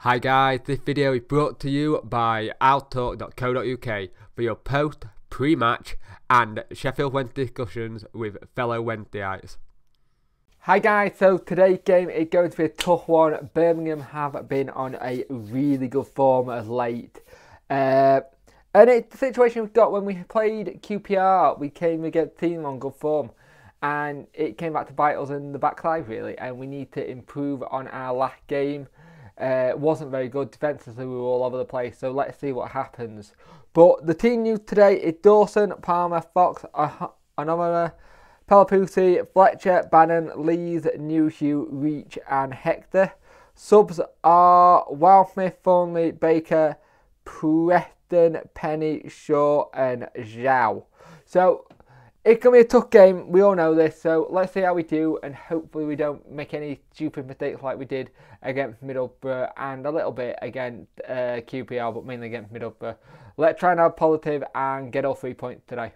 Hi guys, this video is brought to you by outalk.co.uk for your post, pre-match and Sheffield Wednesday discussions with fellow Wednesdayites. Hi guys, so today's game is going to be a tough one. Birmingham have been on a really good form of late. And it's the situation we've got when we played QPR. We came against a team on good form and it came back to bite us in the backside really, and we need to improve on our last game. Wasn't very good defensively, we were all over the place, so let's see what happens. But the team news today is Dawson, Palmer, Fox, Anomala, Pelapusi, Fletcher, Bannon, Lees, Newhugh, Reach and Hector. Subs are Wildsmith, Thornley, Baker, Preston, Penny, Shaw and Zhao. So it's going to be a tough game, we all know this, so let's see how we do and hopefully we don't make any stupid mistakes like we did against Middlesbrough and a little bit against QPR, but mainly against Middlesbrough. Let's try and have positive and get all 3 points today.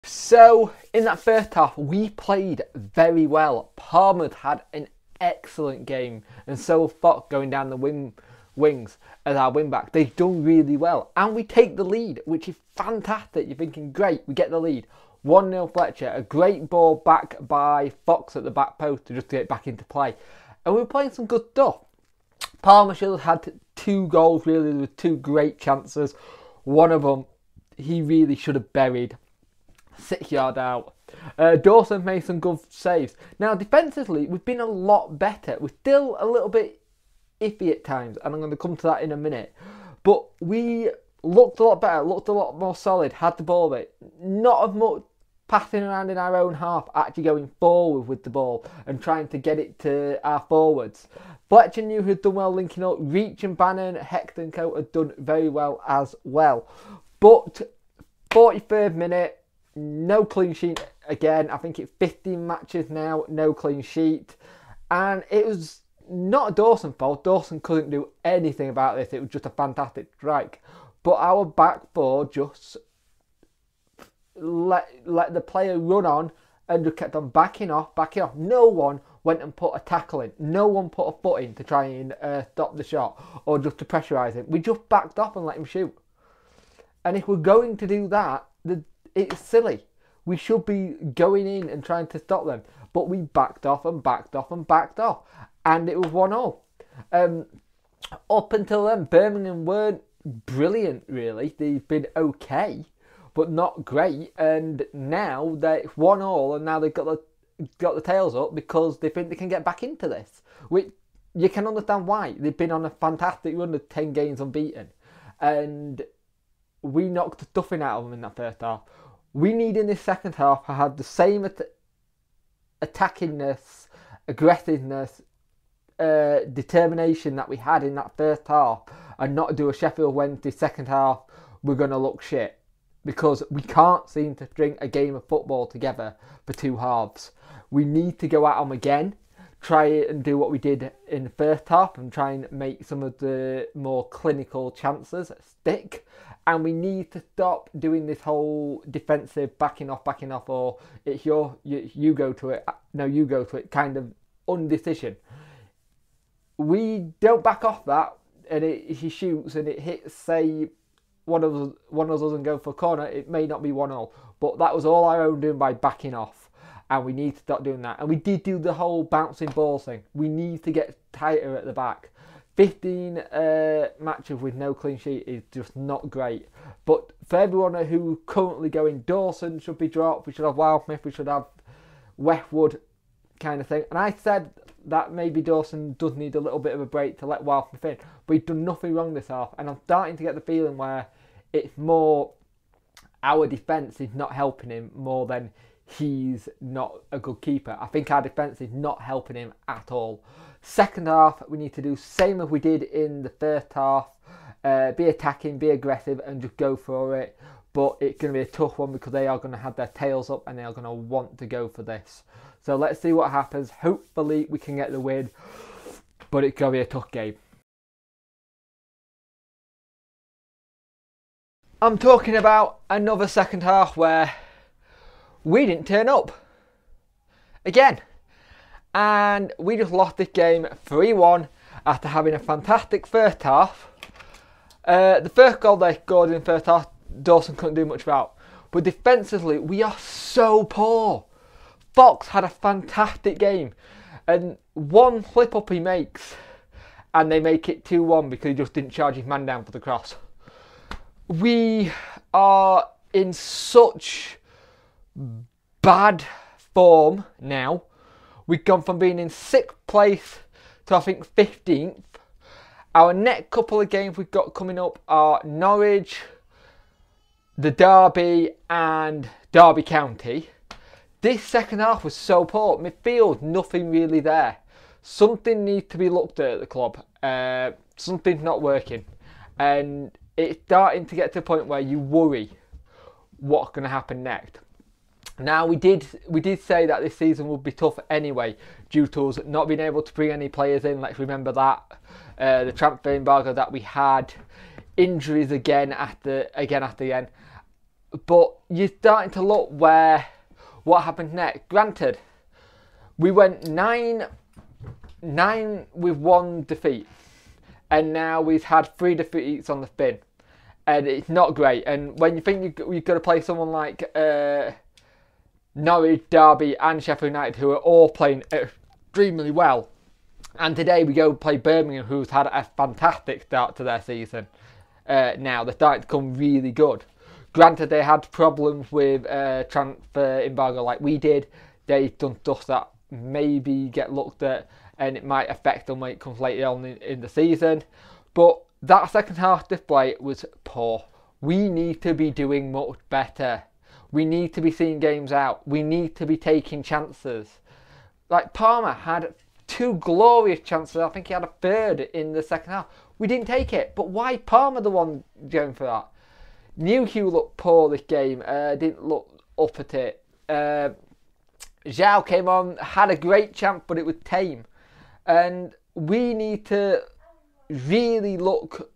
So, in that first half, we played very well. Palmer's had an excellent game and so Fox going down the wings as our wing back. They've done really well and we take the lead, which is fantastic. You're thinking great, we get the lead. 1-0 Fletcher, a great ball back by Fox at the back post to just get back into play, and we were playing some good stuff. Palmer should have had 2 goals really, with 2 great chances. One of them he really should have buried 6 yards out. Dawson made some good saves. Now defensively we've been a lot better. We're still a little bit iffy at times and I'm going to come to that in a minute, but we looked a lot better, looked a lot more solid, had the ball a bit, not as much passing around in our own half, actually going forward with the ball and trying to get it to our forwards. Fletcher knew who'd done well linking up. Reach and Bannon, Hector and Co had done very well as well. But 43rd minute, no clean sheet again. I think it's 15 matches now, no clean sheet, and it was not a Dawson fault. Dawson couldn't do anything about this. It was just a fantastic strike. But our back four just let the player run on and just kept on backing off. No one went and put a tackle in. No one put a foot in to try and stop the shot or just to pressurise him. We just backed off and let him shoot. And if we're going to do that, it's silly. We should be going in and trying to stop them. But we backed off and backed off and backed off. And it was 1-0. Up until then, Birmingham weren't brilliant, really. They've been okay, but not great. And now they're 1-1, and now they've got the tails up because they think they can get back into this. Which you can understand why. They've been on a fantastic run of 10 games unbeaten, and we knocked the stuffing out of them in that first half. We need in this second half to have the same attackingness, aggressiveness, determination that we had in that first half, and not do a Sheffield Wednesday second half we're going to look shit, because we can't seem to string a game of football together for 2 halves. We need to go at them again, try and do what we did in the first half and try and make some of the more clinical chances stick, and we need to stop doing this whole defensive backing off, or it's you go to it, no you go to it kind of undecision. We don't back off that, and he shoots and it hits, say, one of us doesn't go for a corner, it may not be 1-0, but that was all our own doing by backing off, and we need to stop doing that. And we did do the whole bouncing ball thing. We need to get tighter at the back. 15 matches with no clean sheet is just not great. But for everyone who currently going, Dawson should be dropped, we should have Wildsmith, we should have Westwood kind of thing. And I said that maybe Dawson does need a little bit of a break to let Wildsmith in, but he's done nothing wrong this half, and I'm starting to get the feeling where it's more our defence is not helping him more than he's not a good keeper. I think our defence is not helping him at all. Second half, we need to do same as we did in the first half, be attacking, be aggressive and just go for it. But it's going to be a tough one because they are going to have their tails up and they are going to want to go for this. So let's see what happens. Hopefully we can get the win, but it's going to be a tough game. I'm talking about another second half where we didn't turn up. Again, And we just lost this game 3-1 after having a fantastic first half. The first goal they scored in the first half, Dawson couldn't do much about. But defensively, we are so poor. Fox had a fantastic game. And one slip up he makes, and they make it 2-1 because he just didn't charge his man down for the cross. We are in such bad form now. We've gone from being in 6th place to I think 15th. Our next couple of games we've got coming up are Norwich, the Derby and Derby County. This second half was so poor. Midfield, nothing really there. Something needs to be looked at the club. Something's not working. And it's starting to get to the point where you worry what's going to happen next. Now, we did say that this season would be tough anyway, due to us not being able to bring any players in. Let's remember that. The transfer embargo that we had. Injuries again after the end. But you're starting to look what happened next. Granted, we went 9 with 1 defeat. And now we've had 3 defeats on the spin. And it's not great. And when you think you've got to play someone like Norwich, Derby and Sheffield United, who are all playing extremely well. And today we go play Birmingham, who's had a fantastic start to their season. Now they're starting to come really good. Granted, they had problems with transfer embargo like we did. They've done stuff that maybe get looked at and it might affect them when it comes later on in the season. But that second half display was poor. We need to be doing much better. We need to be seeing games out. We need to be taking chances. Like Palmer had 2 glorious chances. I think he had a third in the second half. We didn't take it. But why Palmer the one going for that? Newhugh looked poor this game. Didn't look up at it. Zhao came on, had a great chance, but it was tame. And we need to really look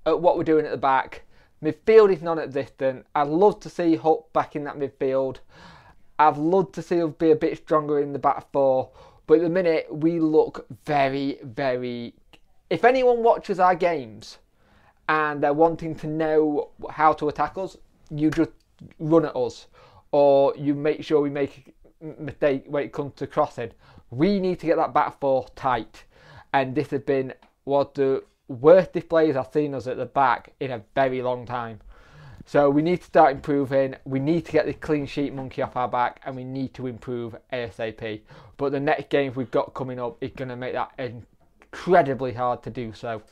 at what we're doing at the back. Midfield is non-existent. I'd love to see Hutt back in that midfield. I'd love to see us be a bit stronger in the back 4. But at the minute, we look very, very... If anyone watches our games and they're wanting to know how to attack us, you just run at us. Or you make sure we make a mistake when it comes to crossing. We need to get that back 4 tight. And this has been one of the worst displays I've seen us at the back in a very long time. So we need to start improving. We need to get the clean sheet monkey off our back, and we need to improve ASAP. But the next games we've got coming up is going to make that incredibly hard to do so,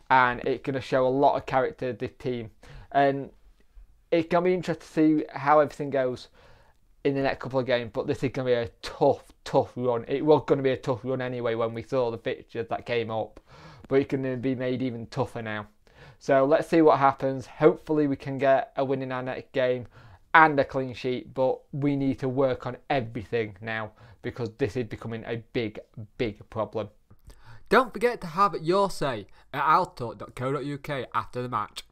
and it's going to show a lot of character this team. And it's going to be interesting to see how everything goes in the next couple of games. But this is going to be a tough run. It was going to be a tough run anyway when we saw the fixtures that came up. But it's going to be made even tougher now. So let's see what happens. Hopefully we can get a win in our next game and a clean sheet. But we need to work on everything now because this is becoming a big problem. Don't forget to have your say at outtalk.co.uk after the match.